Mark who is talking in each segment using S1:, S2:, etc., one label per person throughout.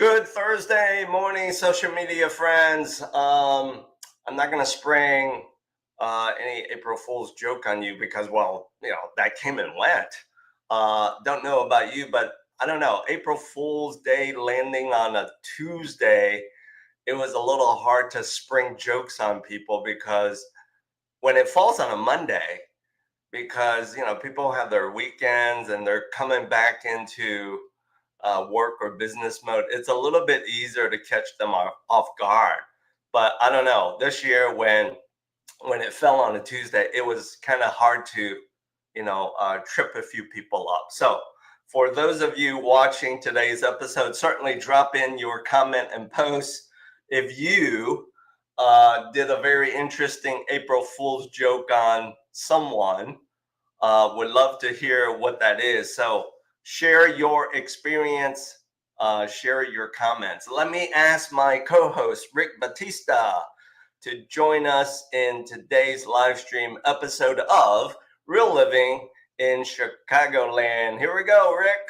S1: Good Thursday morning, social media friends. I'm not going to spring any April Fool's joke on you because, well, that came and went. Don't know about you, but I don't know. April Fool's Day landing on a Tuesday, it was a little hard to spring jokes on people because when it falls on a Monday, because people have their weekends and they're coming back into work or business mode, it's a little bit easier to catch them off guard. But I don't know, this year when it fell on a Tuesday, it was kind of hard to trip a few people up. So for those of you watching today's episode, certainly drop in your comment and post if you did a very interesting April Fool's joke on someone. Would love to hear what that is. So share your experience, share your comments. Let me ask my co-host, Richard Batista, to join us in today's live stream episode of Real Living in Chicagoland. Here we go, Rick.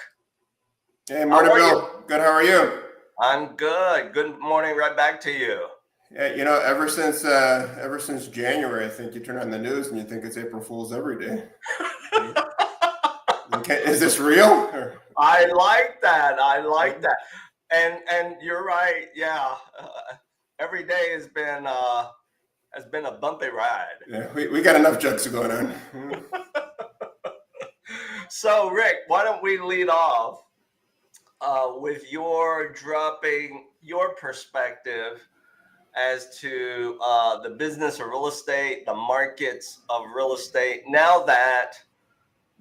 S2: Hey, morning, Bill. Good, how are you?
S1: I'm good. Good morning, right back to you.
S2: Yeah, ever since January, I think you turn on the news and you think it's April Fool's every day. Okay, is this real?
S1: I like that. And you're right. Yeah, every day has been a bumpy ride.
S2: Yeah, we got enough jokes going on.
S1: So, Rick, why don't we lead off with your dropping your perspective as to the business of real estate, the markets of real estate, now that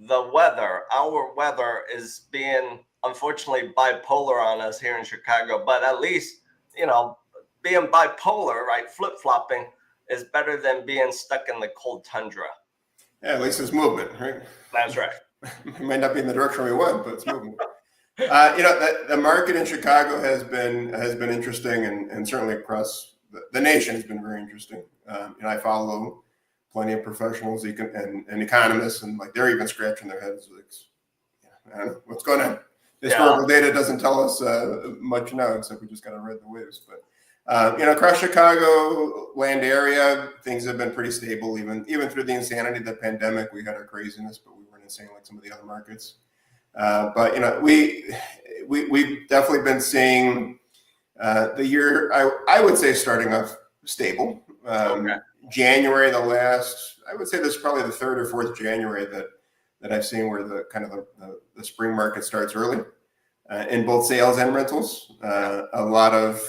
S1: our weather is being unfortunately bipolar on us here in Chicago, but at least, being bipolar, right, flip-flopping is better than being stuck in the cold tundra.
S2: Yeah, at least it's movement, right?
S1: That's right.
S2: It might not be in the direction we want, but it's moving. The market in Chicago has been interesting, and certainly across the nation has been very interesting. I follow plenty of professionals and economists, and like they're even scratching their heads like, I don't know what's going on. Historical data doesn't tell us much now, except we just got to ride the waves. But across Chicago land area, things have been pretty stable, even through the insanity of the pandemic. We had our craziness, but we weren't insane like some of the other markets. But we've definitely been seeing the year, I would say, starting off stable.
S1: Okay.
S2: January, I would say this is probably the third or fourth January that I've seen where the spring market starts early in both sales and rentals. A lot of,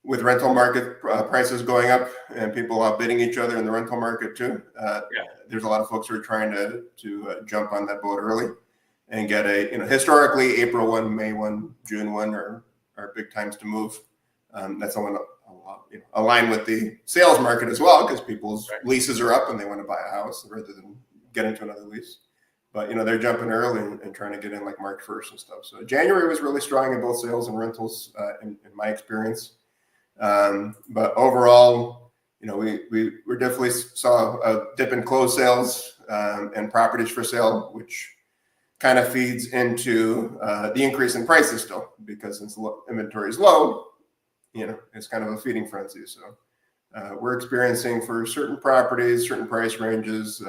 S2: with rental market prices going up and people outbidding each other in the rental market too. There's a lot of folks who are trying to jump on that boat early and get historically April 1, May 1, June 1 are big times to move. That's align with the sales market as well, because people's leases are up and they want to buy a house rather than get into another lease. But they're jumping early and trying to get in like March 1st and stuff. So January was really strong in both sales and rentals in my experience. But overall, we definitely saw a dip in closed sales and properties for sale, which kind of feeds into the increase in prices still, because since inventory is low, it's kind of a feeding frenzy. So we're experiencing for certain properties, certain price ranges,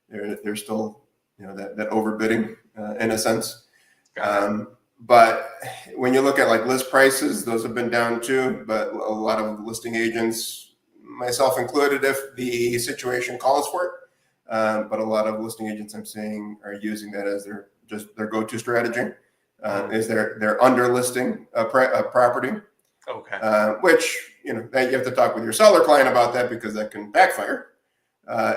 S2: there's still, that overbidding in a sense. But when you look at like list prices, those have been down too. But a lot of listing agents, myself included, if the situation calls for it. But a lot of listing agents I'm seeing are using that as their go-to strategy. Is they're under listing a property.
S1: Okay.
S2: Which that you have to talk with your seller client about that, because that can backfire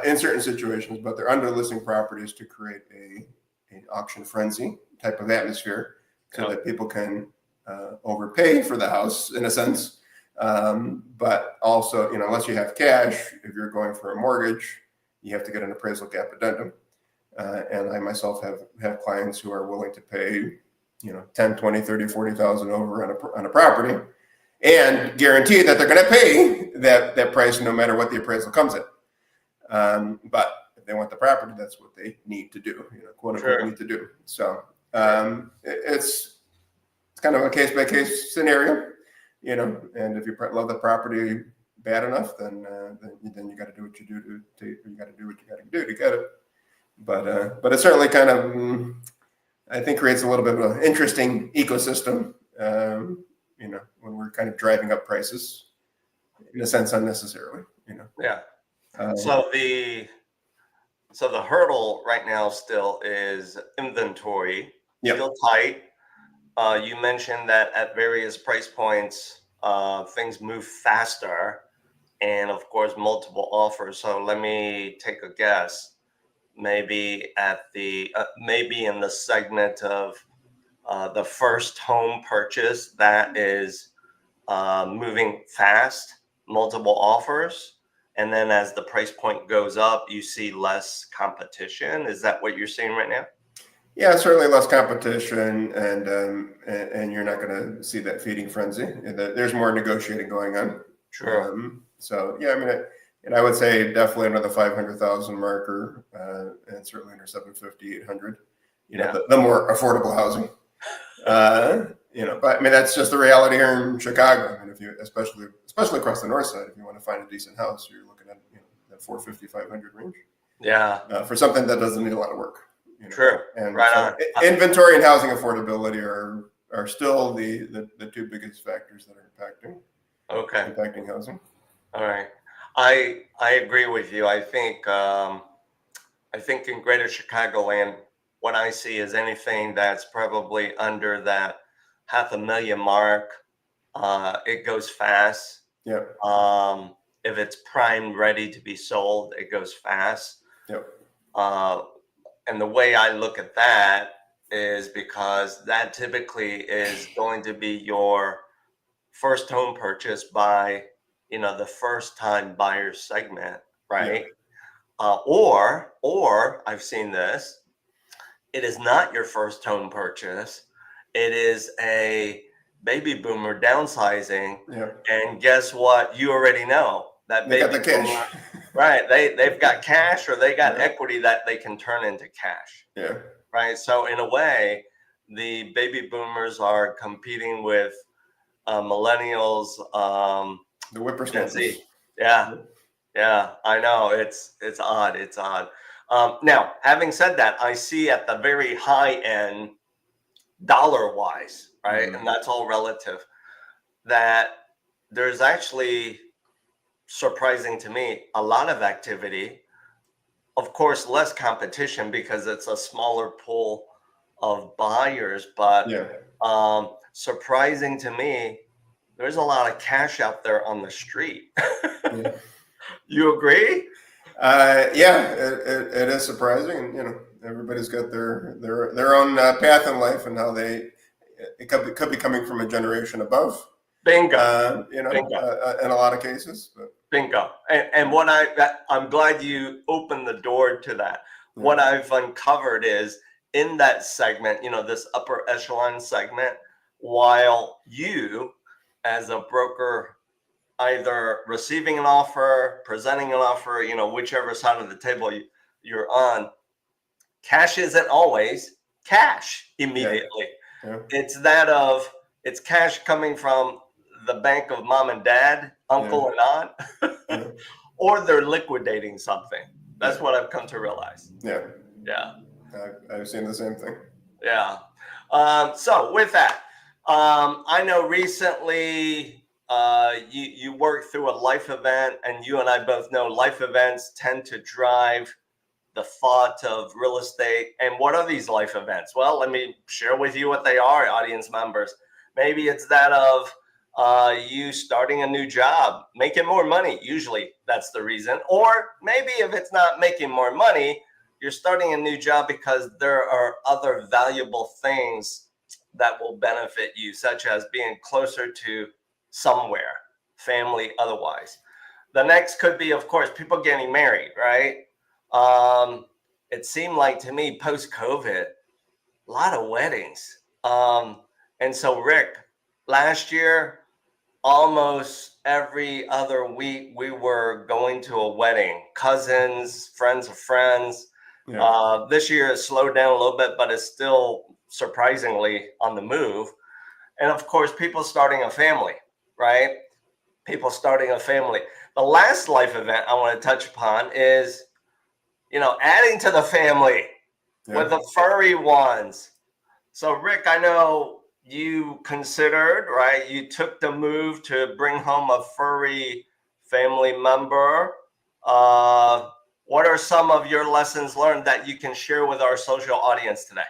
S2: in certain situations. But they're under listing properties to create an auction frenzy type of atmosphere, so that people can overpay for the house in a sense. But also, unless you have cash, if you're going for a mortgage, you have to get an appraisal gap addendum. And I myself have clients who are willing to pay, 10, 20, 30, 40,000 over on a property and guarantee that they're going to pay that price no matter what the appraisal comes at. But if they want the property, that's what they need to do, quote unquote, need to do. So it's kind of a case by case scenario, and if you love the property bad enough, then you got to do what you do you got to do what you got to do to get it. But it certainly kind of, I think, creates a little bit of an interesting ecosystem, when we're kind of driving up prices in a sense unnecessarily,
S1: Yeah. So the hurdle right now still is inventory,
S2: Yep.
S1: still tight. You mentioned that at various price points, things move faster, and of course, multiple offers. So let me take a guess. Maybe maybe in the segment of the first home purchase that is moving fast, multiple offers, and then as the price point goes up, you see less competition. Is that what you're seeing right now?
S2: Yeah, certainly less competition, and you're not going to see that feeding frenzy. There's more negotiating going on.
S1: Sure.
S2: So yeah, I mean, and I would say definitely under the 500,000 marker, and certainly under 750, 800. The more affordable housing. But I mean, that's just the reality here in Chicago. I mean, if you, especially across the north side, if you want to find a decent house, you're looking at that 450, 500 range.
S1: Yeah.
S2: For something that doesn't need a lot of work.
S1: True.
S2: And
S1: right
S2: on. Inventory and housing affordability are still the two biggest factors that are impacting housing.
S1: All right. I agree with you. I think in Greater Chicagoland, what I see is anything that's probably under that 500,000 mark, it goes fast.
S2: Yeah.
S1: If it's prime ready to be sold, it goes fast.
S2: Yep.
S1: And the way I look at that is because that typically is going to be your first home purchase by, the first time buyer segment, right? Yeah. Or I've seen this, it is not your first home purchase. It is a baby boomer downsizing.
S2: Yeah.
S1: And guess what? You already know that
S2: they
S1: baby
S2: got the cash.
S1: boomer, right? They've got cash, or they got equity that they can turn into cash.
S2: Yeah.
S1: Right. So in a way, the baby boomers are competing with millennials,
S2: the whippersnappers.
S1: Yeah, I know. It's odd. It's odd. Now, having said that, I see at the very high end, dollar wise, right, and that's all relative, that there's actually, surprising to me, a lot of activity. Of course, less competition because it's a smaller pool of buyers, but surprising to me, there's a lot of cash out there on the street.
S2: Yeah.
S1: You agree?
S2: Yeah, it is surprising, and everybody's got their own path in life, and how it could be coming from a generation above.
S1: Bingo.
S2: Bingo. In a lot of cases. But.
S1: Bingo. And what I'm glad you opened the door to that. Yeah. What I've uncovered is in that segment, this upper echelon segment, while you as a broker, either receiving an offer, presenting an offer, whichever side of the table you're on, cash isn't always cash immediately. Yeah. Yeah. It's cash coming from the bank of mom and dad, uncle and aunt, or they're liquidating something. That's what I've come to realize.
S2: Yeah.
S1: Yeah.
S2: I've seen the same thing.
S1: Yeah. So with that, I know recently you worked through a life event, and you and I both know life events tend to drive the thought of real estate. And what are these life events? Well, let me share with you what they are, audience members. Maybe it's that of you starting a new job, making more money. Usually that's the reason. Or maybe if it's not making more money, you're starting a new job because there are other valuable things that will benefit you, such as being closer to somewhere, family, otherwise. The next could be, of course, people getting married, right? It seemed like to me post-COVID, a lot of weddings. And so, Rick, last year, almost every other week, we were going to a wedding, cousins, friends of friends. This year has slowed down a little bit, but it's still surprisingly on the move. and of course, people starting a family, right? People starting a family. The last life event I want to touch upon is, adding to the family with the furry ones. So, Rick, I know you considered, right? You took the move to bring home a furry family member. What are some of your lessons learned that you can share with our social audience today?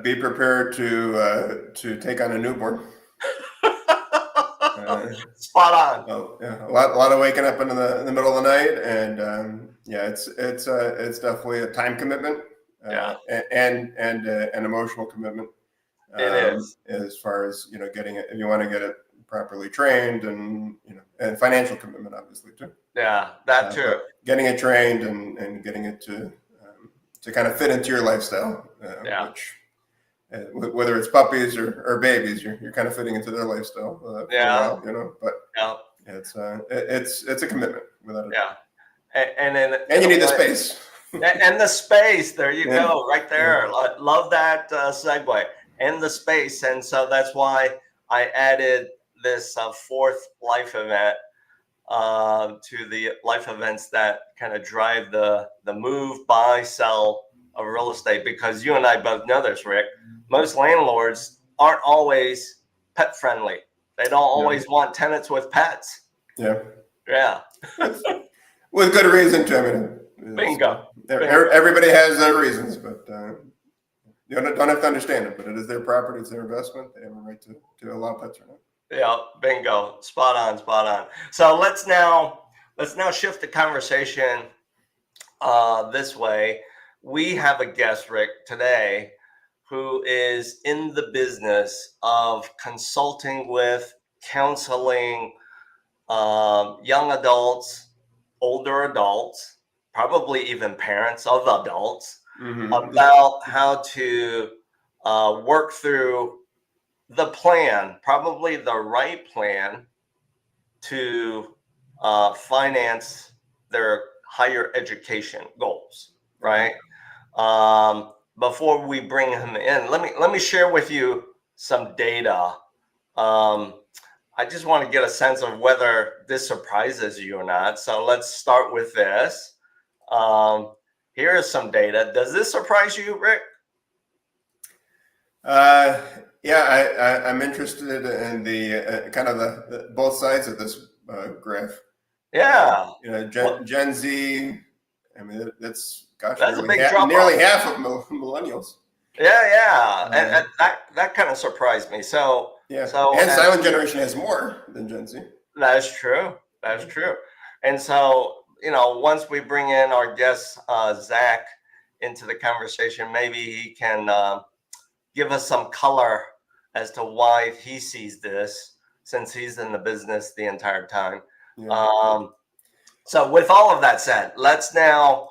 S2: Be prepared to take on a newborn.
S1: Spot on.
S2: A lot of waking up in the middle of the night, and it's definitely a time commitment, and an emotional commitment.
S1: It is,
S2: as far as getting it, if you want to get it properly trained, and and financial commitment, obviously, too.
S1: Yeah, that too.
S2: Getting it trained and getting it to kind of fit into your lifestyle, which. Whether it's puppies or babies, you're kind of fitting into their lifestyle. For a while, but it's a commitment without a doubt. And you need the space.
S1: And the space. There you go, right there. Love that segue. And the space, and so that's why I added this fourth life event to the life events that kind of drive the move, buy, sell of real estate. Because you and I both know this, Rick. Most landlords aren't always pet friendly. They don't always want tenants with pets.
S2: Yeah.
S1: With
S2: good reason too. I mean,
S1: bingo.
S2: Everybody has their reasons, but you don't have to understand it. But it is their property; it's their investment. They have a right to allow pets or not.
S1: Yeah, bingo. Spot on. So let's now shift the conversation this way. We have a guest, Rick, today, who is in the business of consulting with, counseling young adults, older adults, probably even parents of adults, about how to work through the plan, probably the right plan to finance their higher education goals, right? Before we bring him in, let me share with you some data. I just want to get a sense of whether this surprises you or not. So let's start with this. Here is some data. Does this surprise you, Rick?
S2: I'm interested in the kind of the both sides of this graph.
S1: Yeah.
S2: Gen Z. I mean, that's
S1: a big drop.
S2: Nearly half of millennials.
S1: And that kind of surprised me. So
S2: silent generation has more than Gen Z.
S1: That's true. And so once we bring in our guest Zach into the conversation, maybe he can give us some color as to why he sees this, since he's in the business the entire time. So with all of that said, let's now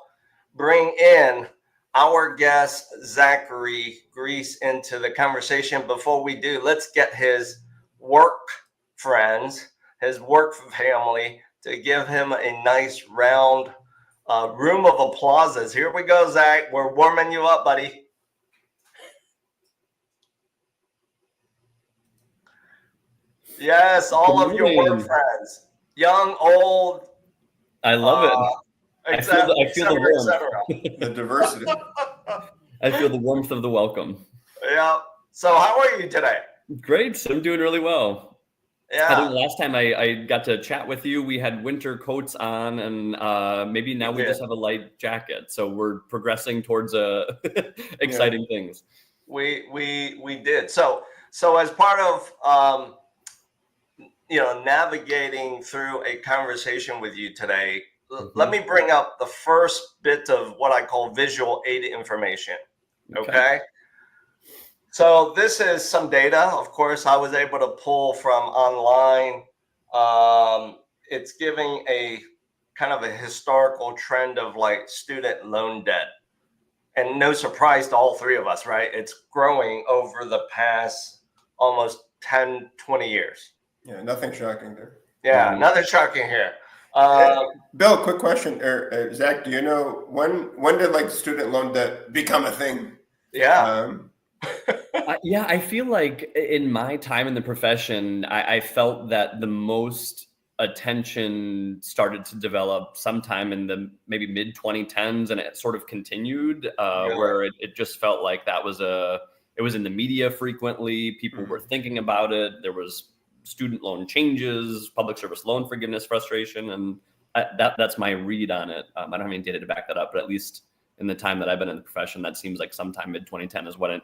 S1: bring in our guest Zachery Gries into the conversation. Before we do, let's get his work friends, his work family, to give him a nice round room of applauses. Here we go, Zach. We're warming you up, buddy. Yes, all of your work friends, young, old.
S3: I love it. I feel the warmth.
S2: The diversity.
S3: I feel the warmth of the welcome.
S1: Yeah. So how are you today?
S3: Great. I'm doing really well.
S1: Yeah.
S3: I think last time I got to chat with you, we had winter coats on, and maybe now we just have a light jacket. So we're progressing towards exciting things.
S1: We did. So as part of navigating through a conversation with you today, let me bring up the first bit of what I call visual aid information. Okay. So this is some data. Of course, I was able to pull from online. It's giving a kind of a historical trend of like student loan debt. And no surprise to all three of us, right? It's growing over the past almost 10, 20 years.
S2: Yeah, nothing shocking there.
S1: Yeah, nothing shocking here.
S2: Bill, quick question. Zach, do you know when did like student loan debt become a thing?
S1: Yeah.
S3: Yeah, I feel like in my time in the profession, I felt that the most attention started to develop sometime in the maybe mid 2010s, and it sort of continued
S1: Really?
S3: where it just felt like it was in the media frequently. People were thinking about it. There was student loan changes, public service loan forgiveness frustration, and that's my read on it. I don't have any data to back that up, but at least in the time that I've been in the profession, that seems like sometime mid 2010 is when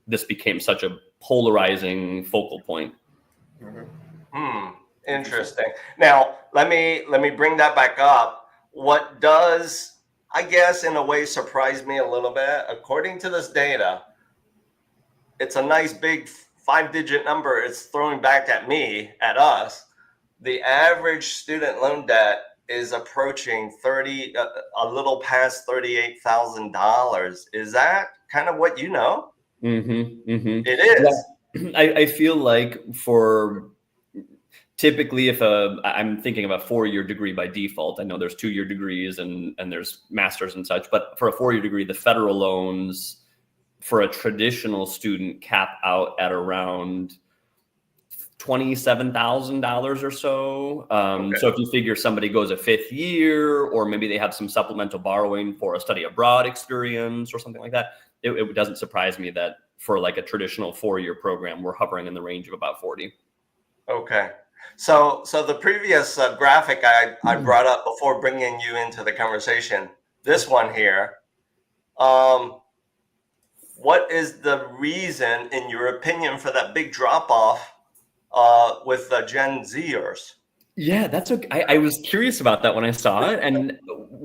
S3: this became such a polarizing focal point.
S1: Interesting. Now, let me bring that back up. What does, I guess, in a way surprise me a little bit, according to this data, it's a nice big 5-digit number. It's throwing back at me, at us. The average student loan debt is approaching a little past $38,000. Is that kind of what you know? It is.
S3: Yeah. I feel like for typically if I'm thinking of a 4-year degree by default, I know there's 2-year degrees and there's masters and such, but for a 4-year degree, the federal loans for a traditional student cap out at around $27,000 or so.
S1: Okay.
S3: So if you figure somebody goes a 5th year, or maybe they have some supplemental borrowing for a study abroad experience or something like that, it doesn't surprise me that for like a traditional 4-year program, we're hovering in the range of about 40.
S1: Okay. So the previous graphic I brought up before bringing you into the conversation, this one here, what is the reason, in your opinion, for that big drop off with the Gen Zers?
S3: Yeah, that's okay. I was curious about that when I saw it. And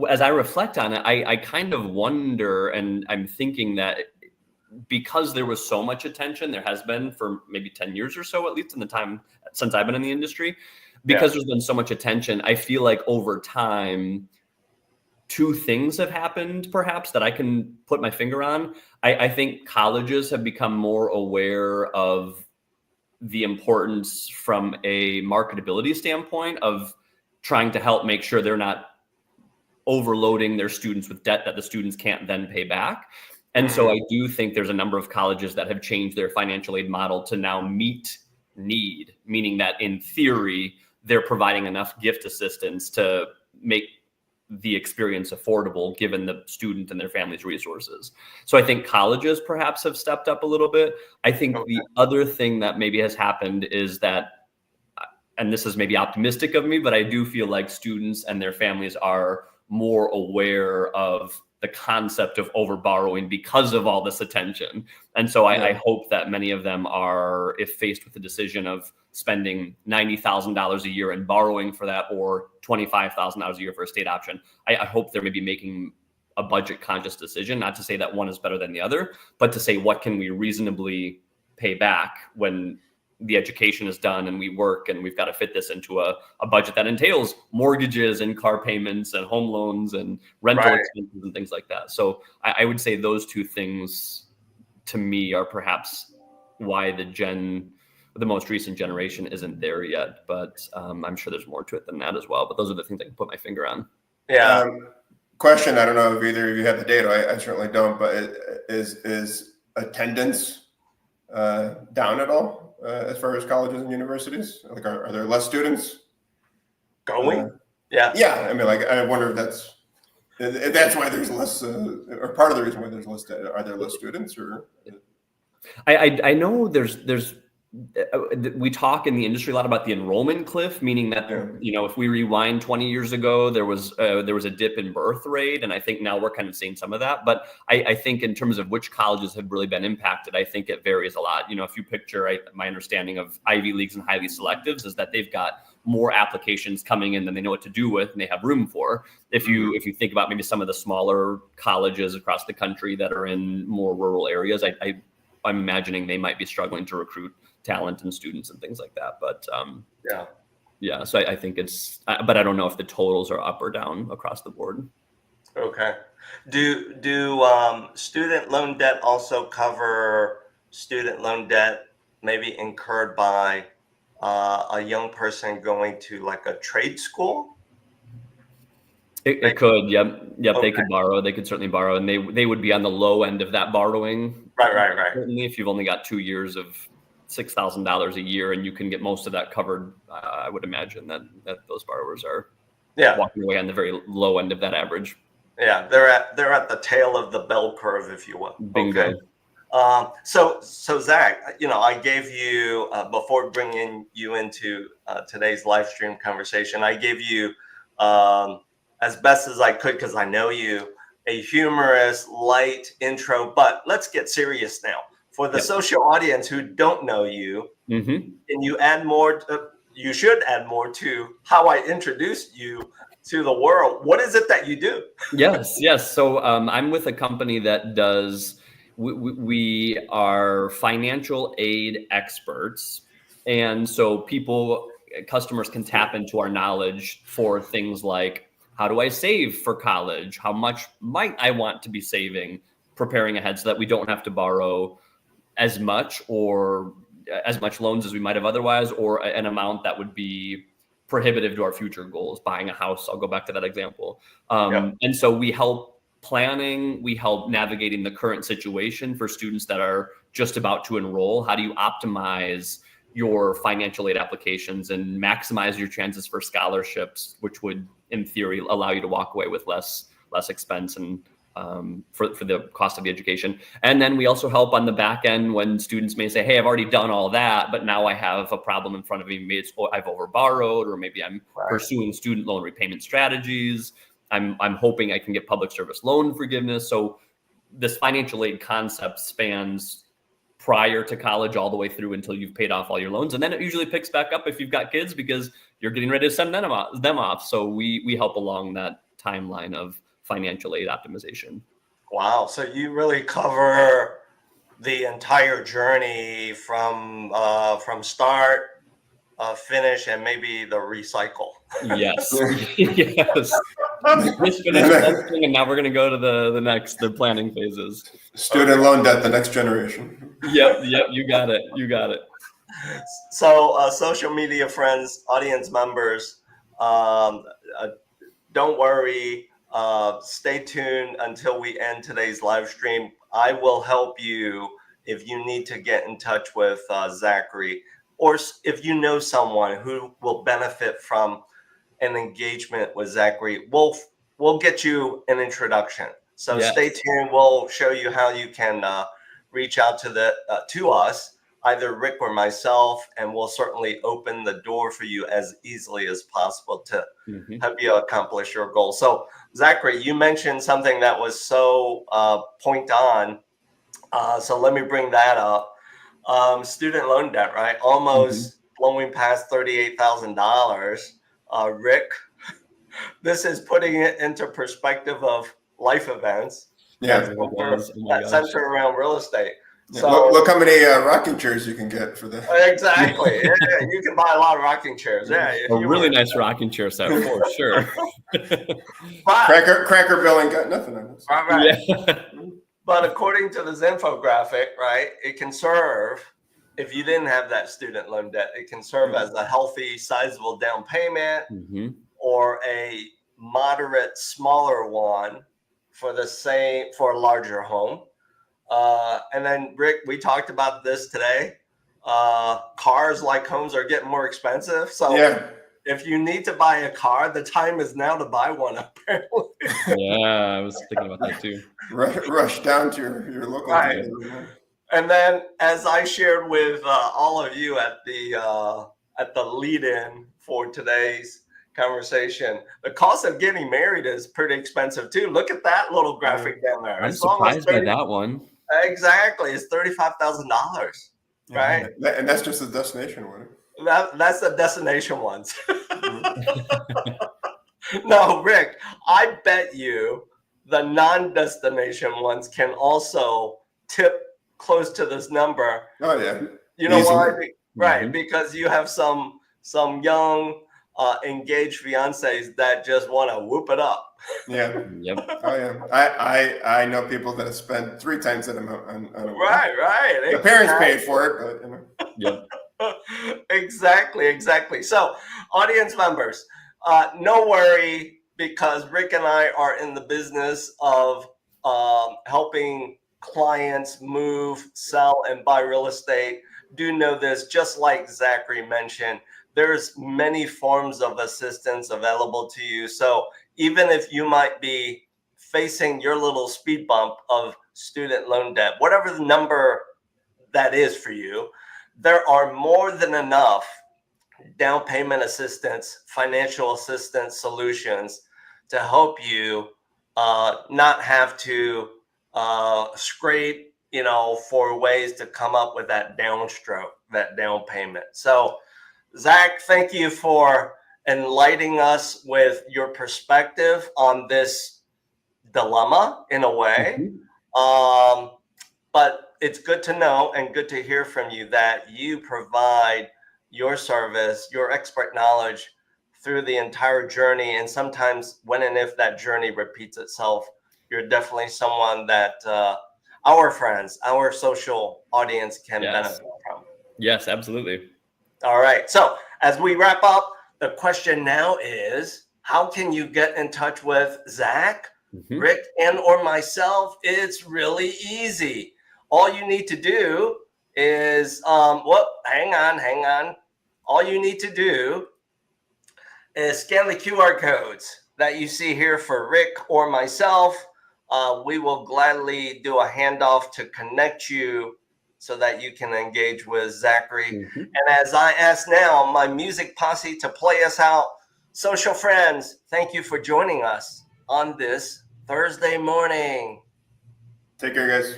S3: as I reflect on it, I kind of wonder, and I'm thinking that because there was so much attention, there has been for maybe 10 years or so, at least in the time since I've been in the industry, because there's been so much attention, I feel like over time, 2 things have happened perhaps that I can put my finger on. I think colleges have become more aware of the importance from a marketability standpoint of trying to help make sure they're not overloading their students with debt that the students can't then pay back. And so I do think there's a number of colleges that have changed their financial aid model to now meet need, meaning that in theory, they're providing enough gift assistance to make the experience affordable given the student and their family's resources. So I think colleges perhaps have stepped up a little bit. I think the other thing that maybe has happened is that, and this is maybe optimistic of me, but I do feel like students and their families are more aware of the concept of over borrowing because of all this attention. And so I hope that many of them are, if faced with the decision of spending $90,000 a year and borrowing for that, or $25,000 a year for a state option, I hope they're maybe making a budget conscious decision, not to say that one is better than the other, but to say, what can we reasonably pay back when the education is done and we work and we've got to fit this into a budget that entails mortgages and car payments and home loans and rental expenses and things like that. So I would say those 2 things to me are perhaps why the most recent generation isn't there yet, but I'm sure there's more to it than that as well. But those are the things I can put my finger on.
S1: Yeah.
S2: Question, I don't know if either of you have the data. I certainly don't, but is attendance down at all as far as colleges and universities? Like, are there less students
S1: going? Yeah.
S2: I mean, like, I wonder if that's why there's less, or part of the reason why there's less. Are there less students, or?
S3: I know there's we talk in the industry a lot about the enrollment cliff, meaning that, if we rewind 20 years ago, there was a dip in birth rate. And I think now we're kind of seeing some of that. But I think in terms of which colleges have really been impacted, I think it varies a lot. If you picture, my understanding of Ivy Leagues and highly selectives is that they've got more applications coming in than they know what to do with and they have room for. If you think about maybe some of the smaller colleges across the country that are in more rural areas, I'm imagining they might be struggling to recruit talent and students and things like that. But so I think it's, but I don't know if the totals are up or down across the board.
S1: Okay. Do student loan debt also cover student loan debt maybe incurred by a young person going to like a trade school?
S3: It could, yep. They
S1: Okay.
S3: could borrow. They could certainly borrow, and they would be on the low end of that borrowing.
S1: Right.
S3: Certainly, if you've only got 2 years of $6,000 a year, and you can get most of that covered, I would imagine that those borrowers are walking away on the very low end of that average.
S1: Yeah, they're at the tail of the bell curve, if you will.
S3: Bingo.
S1: Okay. So Zach, I gave you before bringing you into today's live stream conversation, I gave you as best as I could, because I know you, a humorous, light intro. But let's get serious now. For the social audience who don't know you, can you add more? You should add more to how I introduced you to the world. What is it that you do?
S3: Yes. So I'm with a company that does. We are financial aid experts, and so customers can tap into our knowledge for things like, how do I save for college? How much might I want to be saving, preparing ahead so that we don't have to borrow as much loans as we might have otherwise, or an amount that would be prohibitive to our future goals, buying a house. I'll go back to that example. And so we help planning, we help navigating the current situation for students that are just about to enroll. How do you optimize your financial aid applications and maximize your chances for scholarships, which would, in theory, allow you to walk away with less expense and for the cost of the education. And then we also help on the back end when students may say, hey, I've already done all that, but now I have a problem in front of me. Maybe I've overborrowed, or maybe I'm pursuing student loan repayment strategies. I'm hoping I can get public service loan forgiveness. So this financial aid concept spans prior to college all the way through until you've paid off all your loans. And then it usually picks back up if you've got kids, because you're getting ready to send them off. So we help along that timeline of financial aid optimization.
S1: Wow. So you really cover the entire journey from start, finish, and maybe the recycle.
S3: Yes. Yes. Just finished testing, and now we're going to go to the planning phases.
S2: Student loan debt, the next generation.
S3: Yep. You got it.
S1: So social media friends, audience members, don't worry. Stay tuned until we end today's live stream. I will help you if you need to get in touch with Zachery, or if you know someone who will benefit from an engagement with Zachery. We'll get you an introduction. So Stay tuned. We'll show you how you can reach out to us, either Rick or myself, and we'll certainly open the door for you as easily as possible to help you accomplish your goal. So Zachery, you mentioned something that was so point on. So let me bring that up. Student loan debt, right? Almost blowing past $38,000. Rick, this is putting it into perspective of life events that center around real estate.
S2: Yeah,
S1: so
S2: look how many rocking chairs you can get for that.
S1: Exactly. Yeah, you can buy a lot of rocking chairs. Yeah,
S3: a really nice rocking chair set for sure.
S2: Cracker Bill ain't got nothing on this.
S1: Right. Yeah. But according to this infographic, right, it can serve, if you didn't have that student loan debt, it can serve as a healthy, sizable down payment or a moderate, smaller one for a larger home. And then Rick, we talked about this today. Cars, like homes, are getting more expensive. So if you need to buy a car, the time is now to buy one, apparently.
S3: Yeah, I was thinking about that too.
S2: Rush down to your local.
S1: Right. And then, as I shared with all of you at the lead-in for today's conversation, the cost of getting married is pretty expensive too. Look at that little graphic down there.
S3: I'm surprised by that one.
S1: Exactly, it's $35,000, right?
S2: And that's just the destination one.
S1: That's the destination ones. No, Rick, I bet you the non-destination ones can also tip close to this number.
S2: Oh yeah.
S1: You know why? Right, because you have some young engaged fiancés that just want to whoop it up.
S3: Yep.
S2: Oh yeah. I know people that have spent 3 times that amount on a
S1: right.
S2: The parents paid for it, but you know.
S1: Exactly. So, audience members, no worry. because Rick and I are in the business of helping clients move, sell, and buy real estate. Do know this, just like Zachery mentioned, there's many forms of assistance available to you. So even if you might be facing your little speed bump of student loan debt, whatever the number that is for you, there are more than enough down payment assistance, financial assistance solutions to help you not have to scrape, for ways to come up with that downstroke, that down payment. So, Zach, thank you for enlightening us with your perspective on this dilemma in a way. But it's good to know and good to hear from you that you provide your service, your expert knowledge through the entire journey. And sometimes when and if that journey repeats itself, you're definitely someone that our friends, our social audience can benefit from.
S3: Yes, absolutely.
S1: All right. So as we wrap up, the question now is, how can you get in touch with Zach, Rick, and or myself? It's really easy. All you need to do is, hang on. All you need to do is scan the QR codes that you see here for Rick or myself. We will gladly do a handoff to connect you so that you can engage with Zachery. And as I ask now my music posse to play us out, social friends, thank you for joining us on this Thursday morning.
S2: Take care, guys.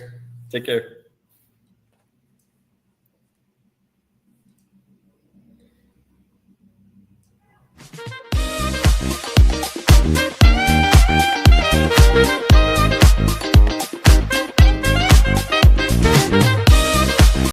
S3: Take care.